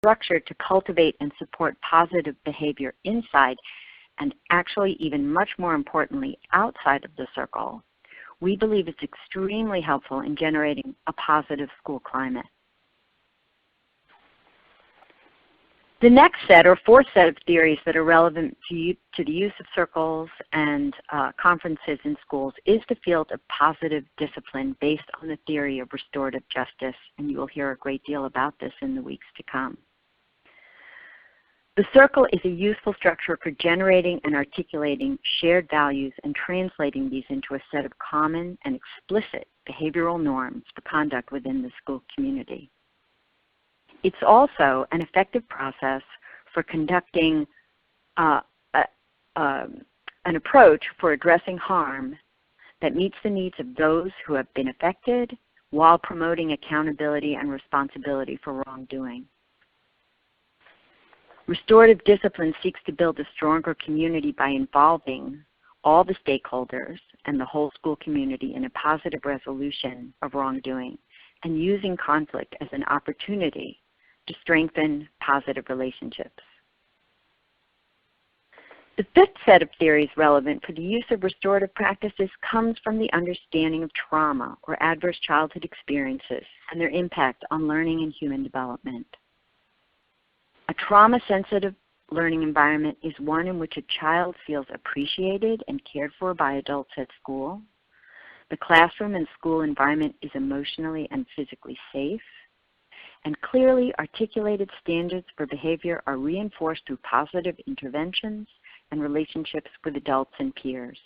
structured to cultivate and support positive behavior inside and actually even much more importantly outside of the circle, we believe it's extremely helpful in generating a positive school climate. The next set, or fourth set of theories that are relevant to the use of circles and conferences in schools is the field of positive discipline based on the theory of restorative justice, and you will hear a great deal about this in the weeks to come. The circle is a useful structure for generating and articulating shared values and translating these into a set of common and explicit behavioral norms for conduct within the school community. It's also an effective process for conducting an approach for addressing harm that meets the needs of those who have been affected while promoting accountability and responsibility for wrongdoing. Restorative discipline seeks to build a stronger community by involving all the stakeholders and the whole school community in a positive resolution of wrongdoing and using conflict as an opportunity to strengthen positive relationships. The fifth set of theories relevant for the use of restorative practices comes from the understanding of trauma or adverse childhood experiences and their impact on learning and human development. A trauma-sensitive learning environment is one in which a child feels appreciated and cared for by adults at school. The classroom and school environment is emotionally and physically safe. And clearly articulated standards for behavior are reinforced through positive interventions and relationships with adults and peers.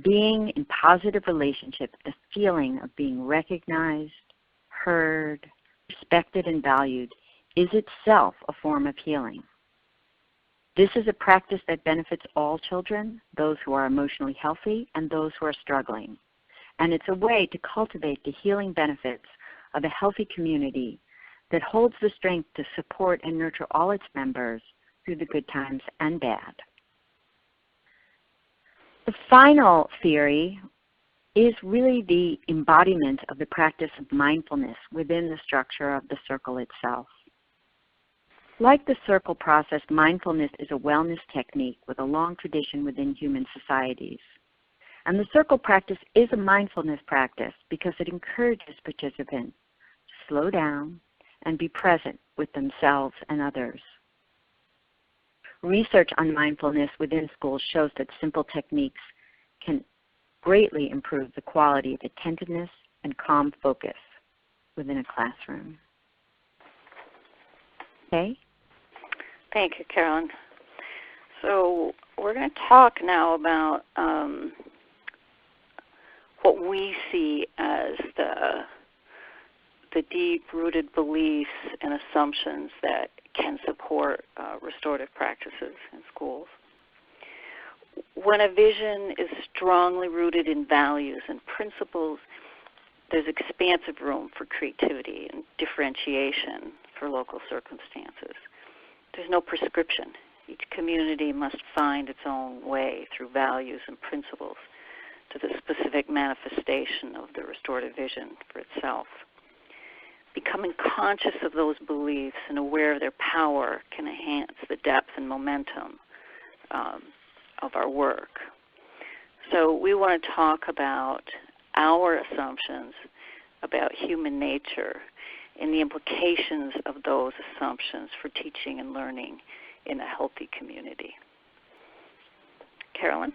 Being in positive relationships, the feeling of being recognized, heard, respected, and valued is itself a form of healing. This is a practice that benefits all children, those who are emotionally healthy and those who are struggling. And it's a way to cultivate the healing benefits of a healthy community that holds the strength to support and nurture all its members through the good times and bad. The final theory is really the embodiment of the practice of mindfulness within the structure of the circle itself. Like the circle process, mindfulness is a wellness technique with a long tradition within human societies. And the circle practice is a mindfulness practice because it encourages participants to slow down and be present with themselves and others. Research on mindfulness within schools shows that simple techniques can greatly improve the quality of attentiveness and calm focus within a classroom. Okay? Thank you, Carolyn. So we're going to talk now about what we see as the deep-rooted beliefs and assumptions that can support restorative practices in schools. When a vision is strongly rooted in values and principles, there's expansive room for creativity and differentiation for local circumstances. There's no prescription. Each community must find its own way through values and principles to the specific manifestation of the restorative vision for itself. Becoming conscious of those beliefs and aware of their power can enhance the depth and momentum of our work. So we want to talk about our assumptions about human nature and the implications of those assumptions for teaching and learning in a healthy community. Carolyn?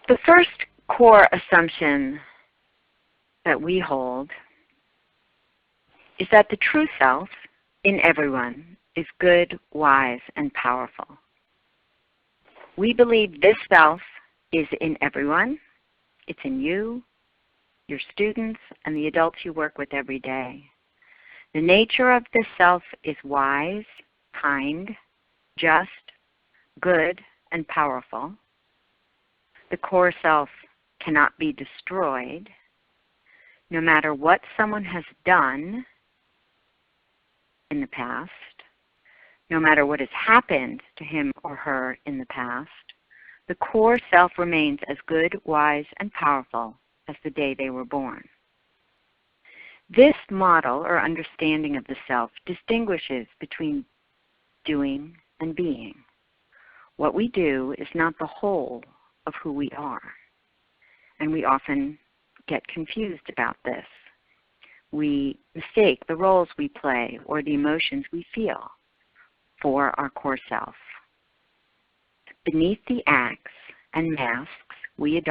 The first core assumption that we hold is that the true self in everyone is good, wise, and powerful. We believe this self is in everyone. It's in you, your students, and the adults you work with every day. The nature of this self is wise, kind, just, good, and powerful. The core self cannot be destroyed. No matter what someone has done in the past, no matter what has happened to him or her in the past, the core self remains as good, wise, and powerful as the day they were born. This model or understanding of the self distinguishes between doing and being. What we do is not the whole of who we are, and we often get confused about this. We mistake the roles we play or the emotions we feel for our core self. Beneath the acts and masks we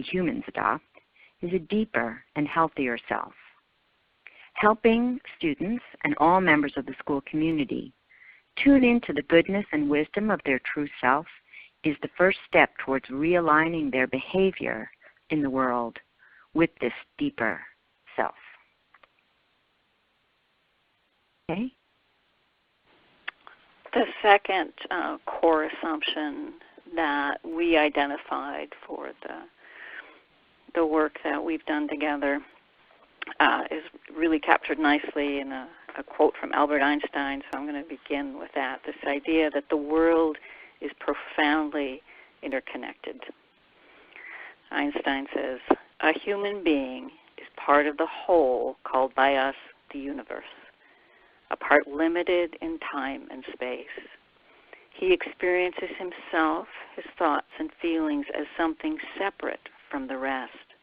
humans adopt, is a deeper and healthier self. Helping students and all members of the school community tune into the goodness and wisdom of their true self is the first step towards realigning their behavior in the world with this deeper self. Okay? The second core assumption that we identified for the work that we've done together is really captured nicely in a quote from Albert Einstein, so I'm going to begin with that. This idea that the world is profoundly interconnected. Einstein says, "A human being is part of the whole called by us the universe, a part limited in time and space. He experiences himself, his thoughts and feelings as something separate from the rest,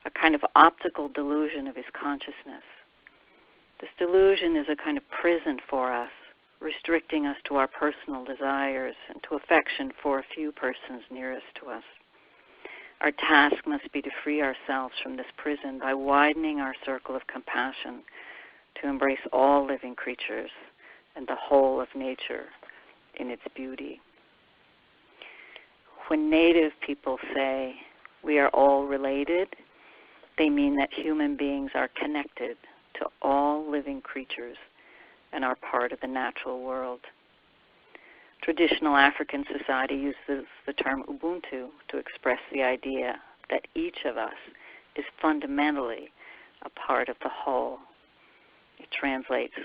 a kind of optical delusion of his consciousness. This delusion is a kind of prison for us, restricting us to our personal desires and to affection for a few persons nearest to us. Our task must be to free ourselves from this prison by widening our circle of compassion to embrace all living creatures and the whole of nature in its beauty." When Native people say we are all related, they mean that human beings are connected to all living creatures and are part of the natural world. Traditional African society uses the term Ubuntu to express the idea that each of us is fundamentally a part of the whole. It translates,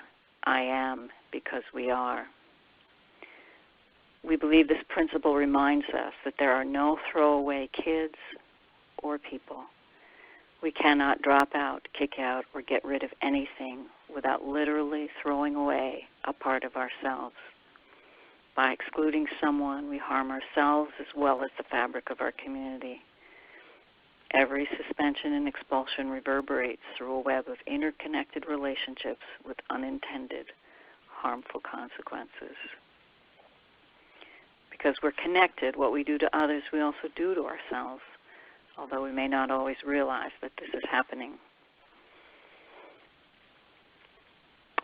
"I am because we are." We believe this principle reminds us that there are no throwaway kids or people. We cannot drop out, kick out, or get rid of anything without literally throwing away a part of ourselves. By excluding someone, we harm ourselves as well as the fabric of our community. Every suspension and expulsion reverberates through a web of interconnected relationships with unintended, harmful consequences. Because we're connected, what we do to others, we also do to ourselves, although we may not always realize that this is happening.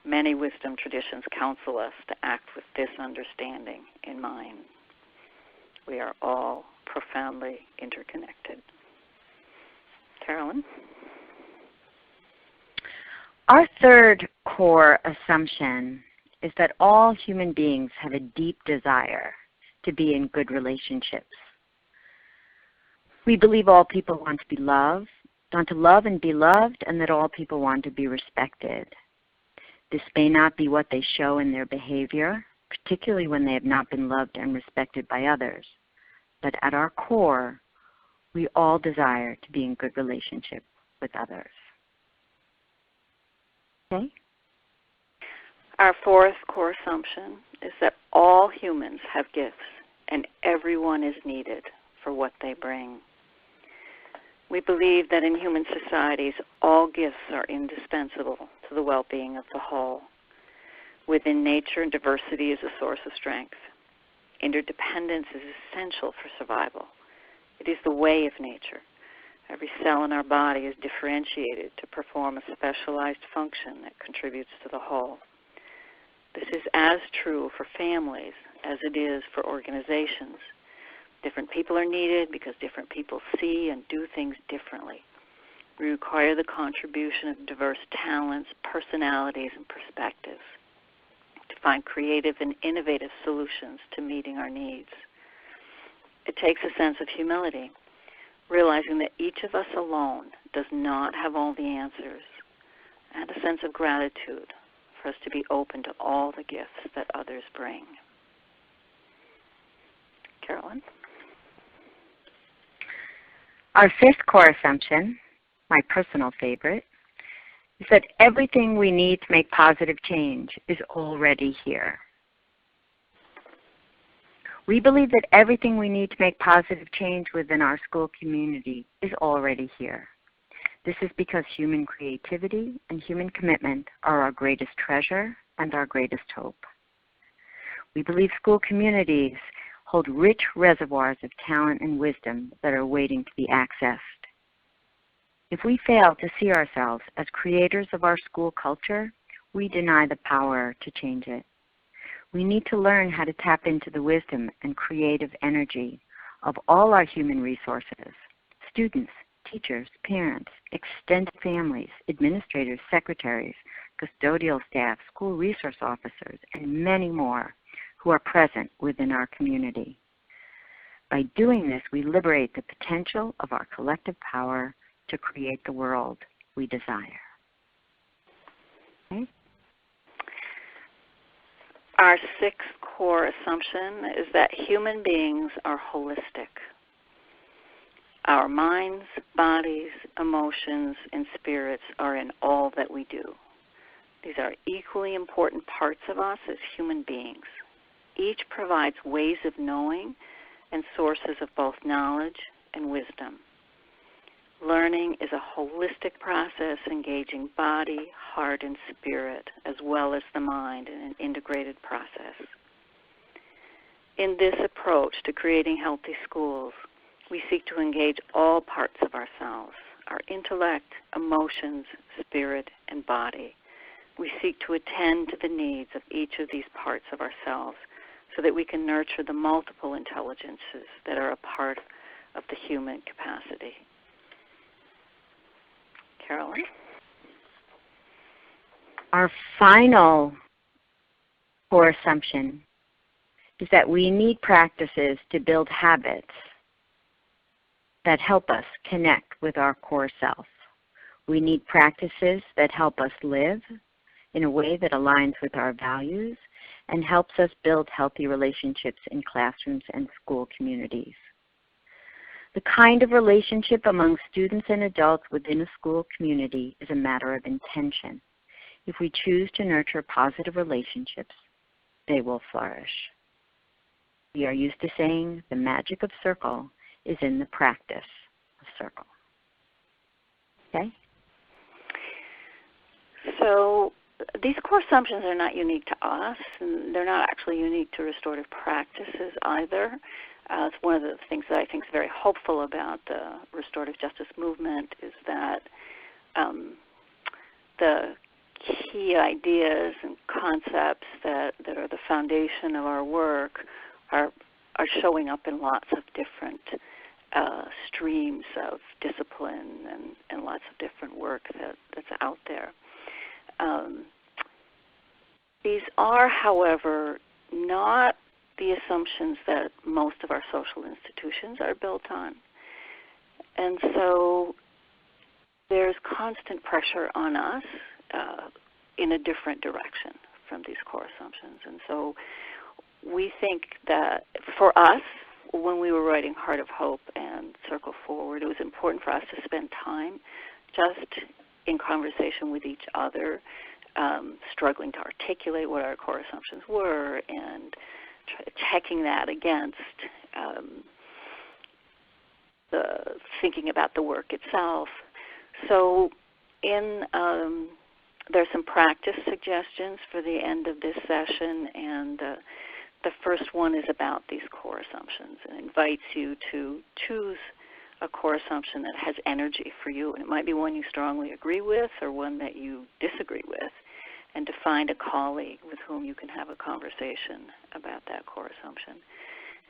Many wisdom traditions counsel us to act with this understanding in mind. We are all profoundly interconnected. Carolyn? Our third core assumption is that all human beings have a deep desire to be in good relationships. We believe all people want to love and be loved, and that all people want to be respected. This may not be what they show in their behavior, particularly when they have not been loved and respected by others. But at our core, we all desire to be in good relationship with others. Okay? Our fourth core assumption is that all humans have gifts and everyone is needed for what they bring. We believe that in human societies, all gifts are indispensable to the well-being of the whole. Within nature, diversity is a source of strength. Interdependence is essential for survival. It is the way of nature. Every cell in our body is differentiated to perform a specialized function that contributes to the whole. This is as true for families as it is for organizations. Different people are needed because different people see and do things differently. We require the contribution of diverse talents, personalities, and perspectives to find creative and innovative solutions to meeting our needs. It takes a sense of humility, realizing that each of us alone does not have all the answers, and a sense of gratitude for us to be open to all the gifts that others bring. Carolyn? Our fifth core assumption, my personal favorite, is that everything we need to make positive change is already here. We believe that everything we need to make positive change within our school community is already here. This is because human creativity and human commitment are our greatest treasure and our greatest hope. We believe school communities hold rich reservoirs of talent and wisdom that are waiting to be accessed. If we fail to see ourselves as creators of our school culture, we deny the power to change it. We need to learn how to tap into the wisdom and creative energy of all our human resources, students, teachers, parents, extended families, administrators, secretaries, custodial staff, school resource officers, and many more who are present within our community. By doing this, we liberate the potential of our collective power to create the world we desire. Okay? Our sixth core assumption is that human beings are holistic. Our minds, bodies, emotions, and spirits are in all that we do. These are equally important parts of us as human beings. Each provides ways of knowing and sources of both knowledge and wisdom. Learning is a holistic process engaging body, heart, and spirit, as well as the mind in an integrated process. In this approach to creating healthy schools, we seek to engage all parts of ourselves, our intellect, emotions, spirit, and body. We seek to attend to the needs of each of these parts of ourselves so that we can nurture the multiple intelligences that are a part of the human capacity. Carolyn? Our final core assumption is that we need practices to build habits that help us connect with our core self. We need practices that help us live in a way that aligns with our values and helps us build healthy relationships in classrooms and school communities. The kind of relationship among students and adults within a school community is a matter of intention. If we choose to nurture positive relationships, they will flourish. We are used to saying the magic of circle is in the practice of circle. Okay? So these core assumptions are not unique to us, and they're not actually unique to restorative practices either. It's one of the things that I think is very hopeful about the restorative justice movement is that the key ideas and concepts that are the foundation of our work are showing up in lots of different streams of discipline and lots of different work that's out there. These are, however, not the assumptions that most of our social institutions are built on. And so there's constant pressure on us in a different direction from these core assumptions. And so we think that for us, when we were writing Heart of Hope and Circle Forward, it was important for us to spend time just in conversation with each other, struggling to articulate what our core assumptions were and checking that against the thinking about the work itself. So there's some practice suggestions for the end of this session, and the first one is about these core assumptions and invites you to choose a core assumption that has energy for you. And it might be one you strongly agree with or one that you disagree with, and to find a colleague with whom you can have a conversation about that core assumption.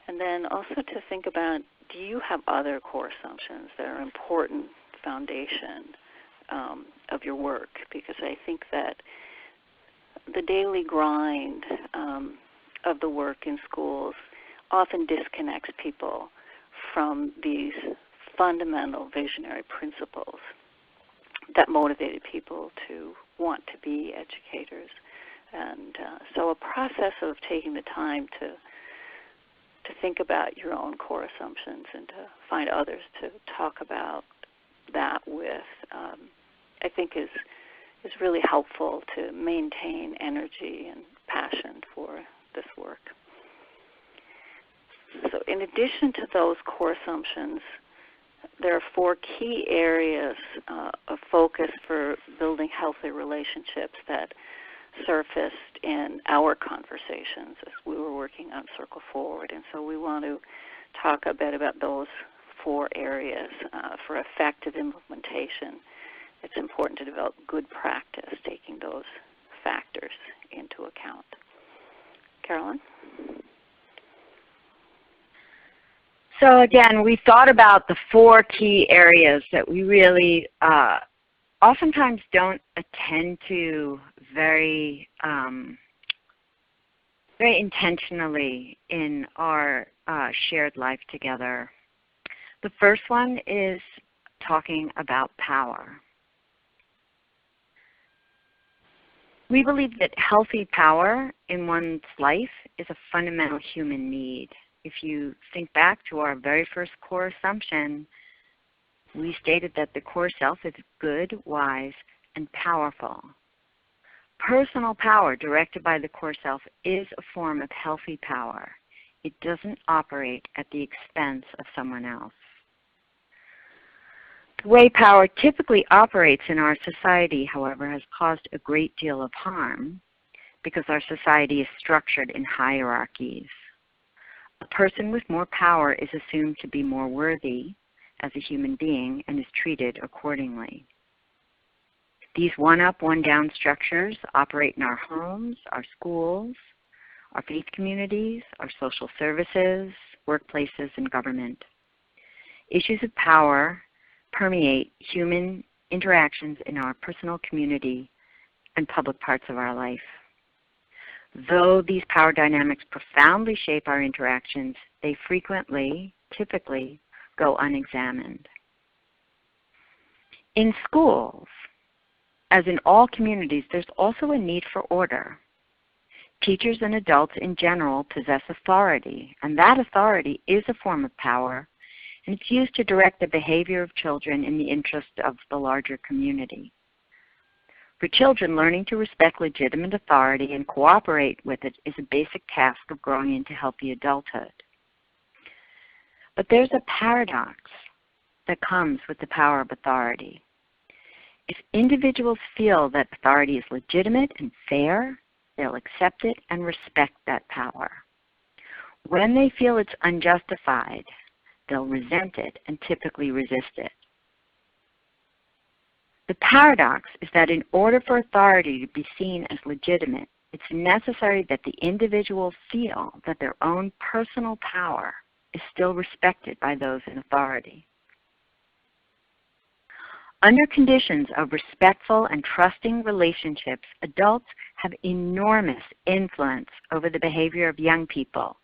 And then also to think about, do you have other core assumptions that are important foundation of your work? Because I think that the daily grind of the work in schools often disconnects people from these fundamental visionary principles that motivated people to want to be educators. And so a process of taking the time to think about your own core assumptions and to find others to talk about that with, I think is is really helpful to maintain energy and passion for this work. So in addition to those core assumptions, there are 4 key areas of focus for building healthy relationships that surfaced in our conversations as we were working on Circle Forward. And so we want to talk a bit about those 4 areas. For effective implementation, it's important to develop good practice, taking those factors into account. Carolyn? So again, we thought about the 4 key areas that we really oftentimes don't attend to very intentionally in our shared life together. The first one is talking about power. We believe that healthy power in one's life is a fundamental human need. If you think back to our very first core assumption, we stated that the core self is good, wise, and powerful. Personal power directed by the core self is a form of healthy power. It doesn't operate at the expense of someone else. The way power typically operates in our society, however, has caused a great deal of harm because our society is structured in hierarchies. A person with more power is assumed to be more worthy as a human being and is treated accordingly. These one-up, one-down structures operate in our homes, our schools, our faith communities, our social services, workplaces, and government. Issues of power permeate human interactions in our personal community and public parts of our life. Though these power dynamics profoundly shape our interactions, they frequently, typically, go unexamined. In schools, as in all communities, there's also a need for order. Teachers and adults in general possess authority, and that authority is a form of power, and it's used to direct the behavior of children in the interest of the larger community. For children, learning to respect legitimate authority and cooperate with it is a basic task of growing into healthy adulthood. But there's a paradox that comes with the power of authority. If individuals feel that authority is legitimate and fair, they'll accept it and respect that power. When they feel it's unjustified, they'll resent it and typically resist it. The paradox is that in order for authority to be seen as legitimate, it's necessary that the individual feel that their own personal power is still respected by those in authority. Under conditions of respectful and trusting relationships, adults have enormous influence over the behavior of young people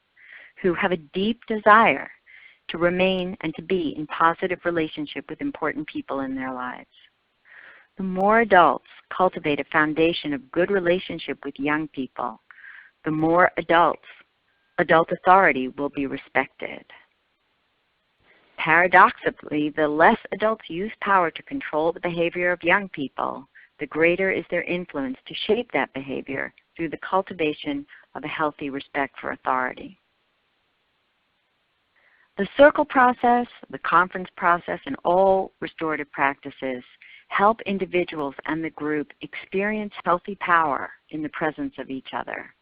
who have a deep desire to remain and to be in positive relationship with important people in their lives. The more adults cultivate a foundation of good relationship with young people, the more adult authority will be respected. Paradoxically, the less adults use power to control the behavior of young people, the greater is their influence to shape that behavior through the cultivation of a healthy respect for authority. The circle process, the conference process, and all restorative practices help individuals and the group experience healthy power in the presence of each other.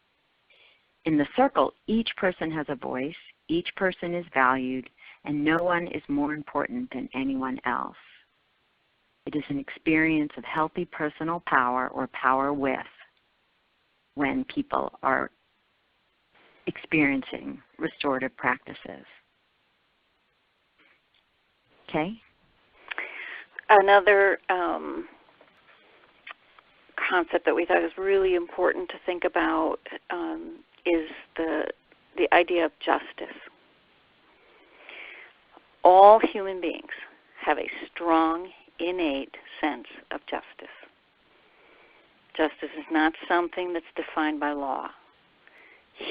In the circle, each person has a voice, each person is valued, and no one is more important than anyone else. It is an experience of healthy personal power or power with when people are experiencing restorative practices. Okay? Another concept that we thought was really important to think about is the idea of justice. All human beings have a strong, innate sense of justice. Justice is not something that's defined by law.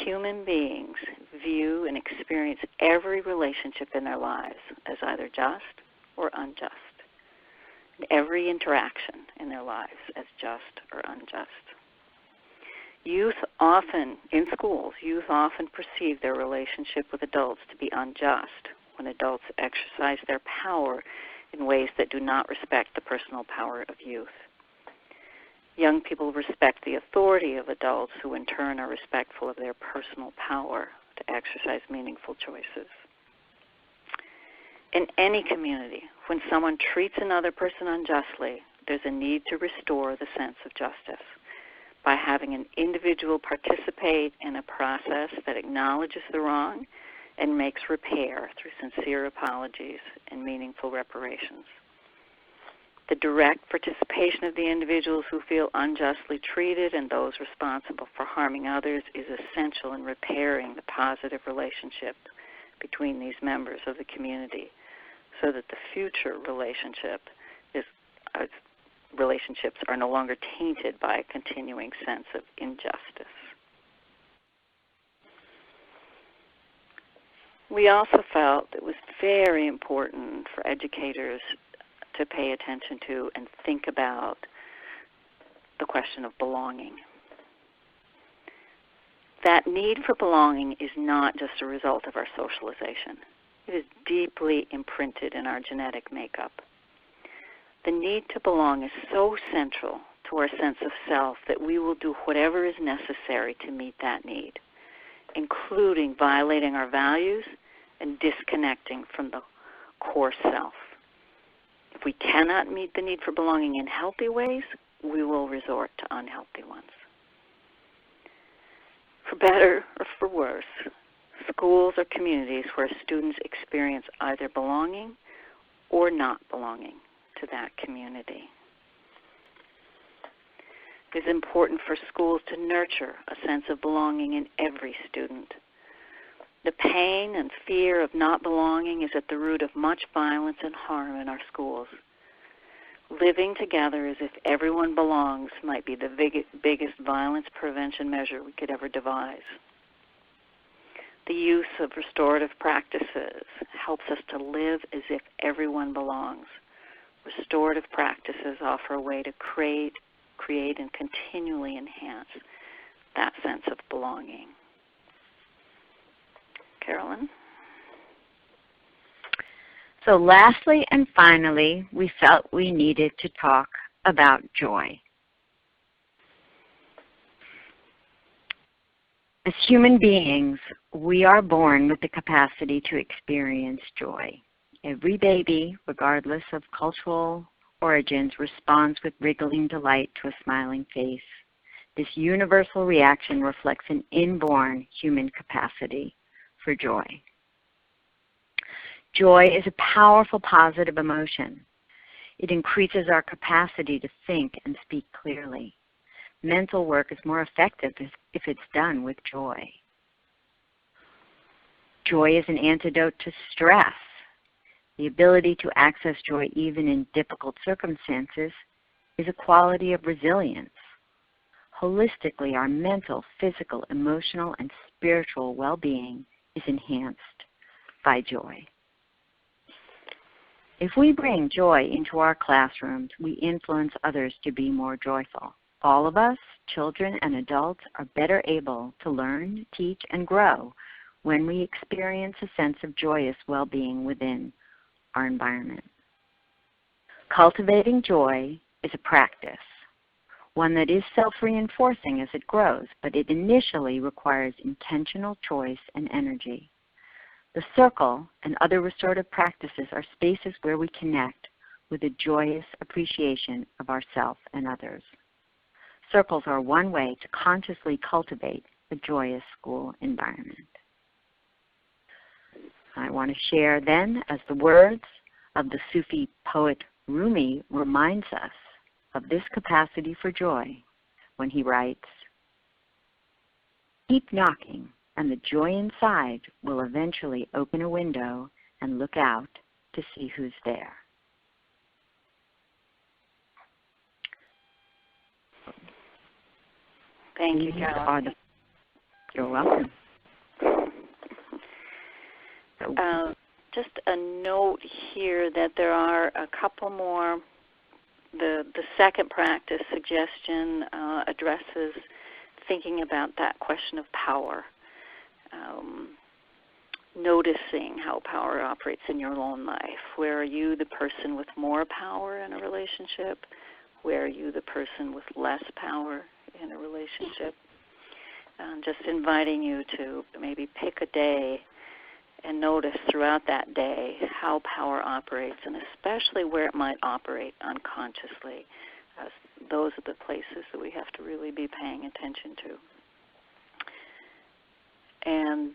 Human beings view and experience every relationship in their lives as either just or unjust. every interaction in their lives as just or unjust. Youth often, in schools, youth often perceive their relationship with adults to be unjust when adults exercise their power in ways that do not respect the personal power of youth. Young people respect the authority of adults who in turn are respectful of their personal power to exercise meaningful choices. In any community, when someone treats another person unjustly, there's a need to restore the sense of justice by having an individual participate in a process that acknowledges the wrong and makes repair through sincere apologies and meaningful reparations. The direct participation of the individuals who feel unjustly treated and those responsible for harming others is essential in repairing the positive relationship between these members of the community so that the future relationships are no longer tainted by a continuing sense of injustice. We also felt it was very important for educators to pay attention to and think about the question of belonging. That need for belonging is not just a result of our socialization. It is deeply imprinted in our genetic makeup. The need to belong is so central to our sense of self that we will do whatever is necessary to meet that need, including violating our values and disconnecting from the core self. If we cannot meet the need for belonging in healthy ways, we will resort to unhealthy ones. For better or for worse, schools are communities where students experience either belonging or not belonging to that community. It is important for schools to nurture a sense of belonging in every student. The pain and fear of not belonging is at the root of much violence and harm in our schools. Living together as if everyone belongs might be the biggest violence prevention measure we could ever devise. The use of restorative practices helps us to live as if everyone belongs. Restorative practices offer a way to create and continually enhance that sense of belonging. Carolyn? So lastly and finally, we felt we needed to talk about joy. As human beings, we are born with the capacity to experience joy. Every baby, regardless of cultural origins, responds with wriggling delight to a smiling face. This universal reaction reflects an inborn human capacity for joy. Joy is a powerful positive emotion. It increases our capacity to think and speak clearly. Mental work is more effective if it's done with joy. Joy is an antidote to stress. The ability to access joy even in difficult circumstances is a quality of resilience. Holistically, our mental, physical, emotional, and spiritual well-being is enhanced by joy. If we bring joy into our classrooms, we influence others to be more joyful. All of us, children and adults, are better able to learn, teach, and grow when we experience a sense of joyous well-being within our environment. Cultivating joy is a practice, one that is self-reinforcing as it grows, but it initially requires intentional choice and energy. The circle and other restorative practices are spaces where we connect with a joyous appreciation of ourself and others. Circles are one way to consciously cultivate a joyous school environment. I want to share then, as the words of the Sufi poet Rumi reminds us of this capacity for joy when he writes, "Keep knocking, and the joy inside will eventually open a window and look out to see who's there." Thank you, Carolyn. You're welcome. Just a note here that there are a couple more The second practice suggestion addresses thinking about that question of power, noticing how power operates in your own life. Where are you the person with more power in a relationship? Where are you the person with less power in a relationship? Just inviting you to maybe pick a day and notice throughout that day how power operates, and especially where it might operate unconsciously. Those are the places that we have to really be paying attention to. And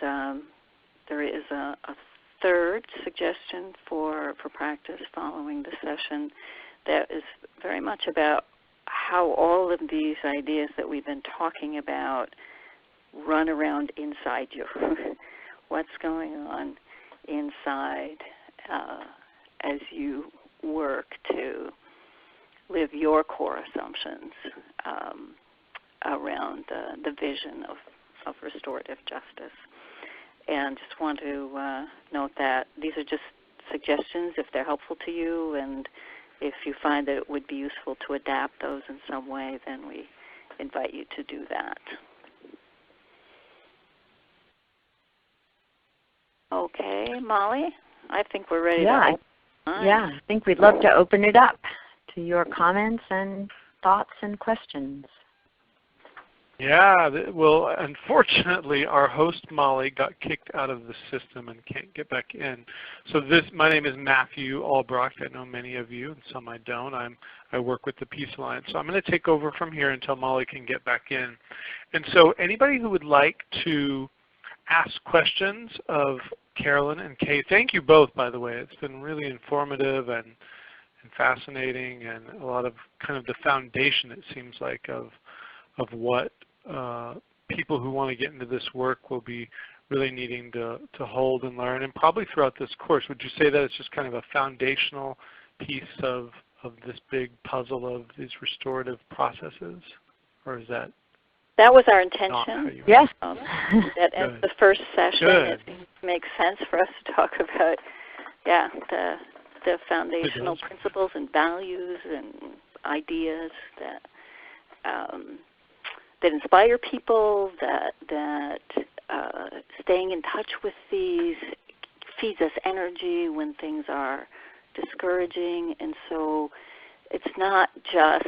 there is a third suggestion for practice following the session that is very much about how all of these ideas that we've been talking about run around inside you. What's going on inside as you work to live your core assumptions around the vision of restorative justice. And just want to note that these are just suggestions if they're helpful to you, and if you find that it would be useful to adapt those in some way, then we invite you to do that. Okay, Molly, I think we're ready to open. Yeah, I think we'd love to open it up to your comments and thoughts and questions. Yeah, well, unfortunately, our host, Molly, got kicked out of the system and can't get back in. So my name is Matthew Albrocht. I know many of you, and some I don't. I work with the Peace Alliance. So I'm going to take over from here until Molly can get back in. And so anybody who would like to ask questions of Carolyn and Kay, thank you both, by the way. It's been really informative and fascinating, and a lot of kind of the foundation, it seems like, of what people who want to get into this work will be really needing to hold and learn. And probably throughout this course, would you say that it's just kind of a foundational piece of this big puzzle of these restorative processes? Or is that? That was our intention. Yes. That as the first session, it makes sense for us to talk about, the foundational principles and values and ideas that inspire people, that staying in touch with these feeds us energy when things are discouraging. And so it's not just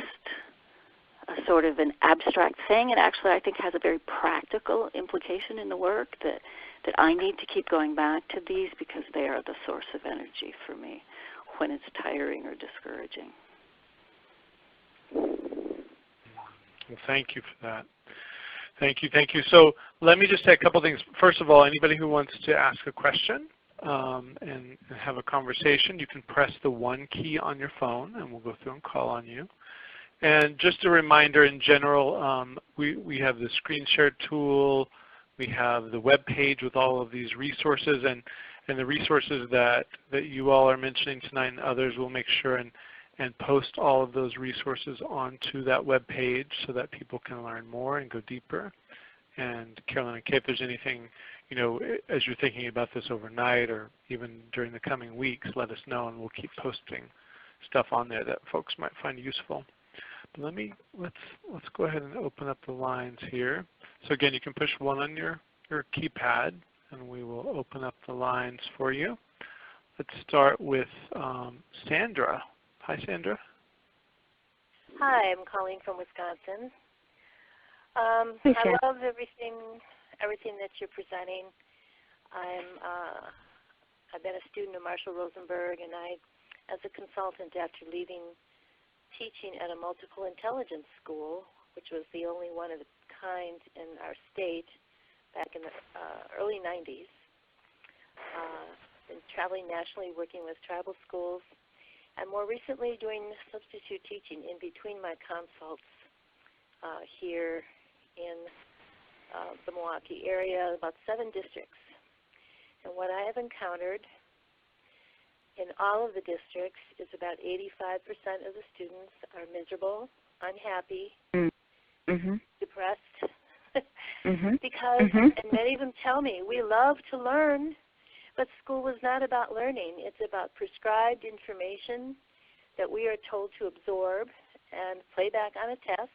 a sort of an abstract thing. It actually, I think, has a very practical implication in the work that I need to keep going back to these because they are the source of energy for me when it's tiring or discouraging. Well, thank you for that. Thank you, thank you. So let me just say a couple things. First of all, anybody who wants to ask a question and have a conversation, you can press the 1 key on your phone, and we'll go through and call on you. And just a reminder, in general, we have the screen share tool. We have the web page with all of these resources, and the resources that you all are mentioning tonight and others, we'll make sure and post all of those resources onto that web page so that people can learn more and go deeper. And Carolyn and Kay, if there's anything, as you're thinking about this overnight or even during the coming weeks, let us know, and we'll keep posting stuff on there that folks might find useful. But let's go ahead and open up the lines here. So again, you can push 1 on your keypad, and we will open up the lines for you. Let's start with Sandra. Hi, Sandra. Hi, I'm calling from Wisconsin. I love everything that you're presenting. I've been a student of Marshall Rosenberg, and as a consultant, after leaving teaching at a multiple intelligence school, which was the only one of its kind in our state back in the early 90s, been traveling nationally, working with tribal schools, and more recently doing substitute teaching in between my consults here in the Milwaukee area, about 7 districts. And what I have encountered in all of the districts is about 85% of the students are miserable, unhappy, depressed, because, and many of them tell me, we love to learn, but school was not about learning. It's about prescribed information that we are told to absorb and play back on a test,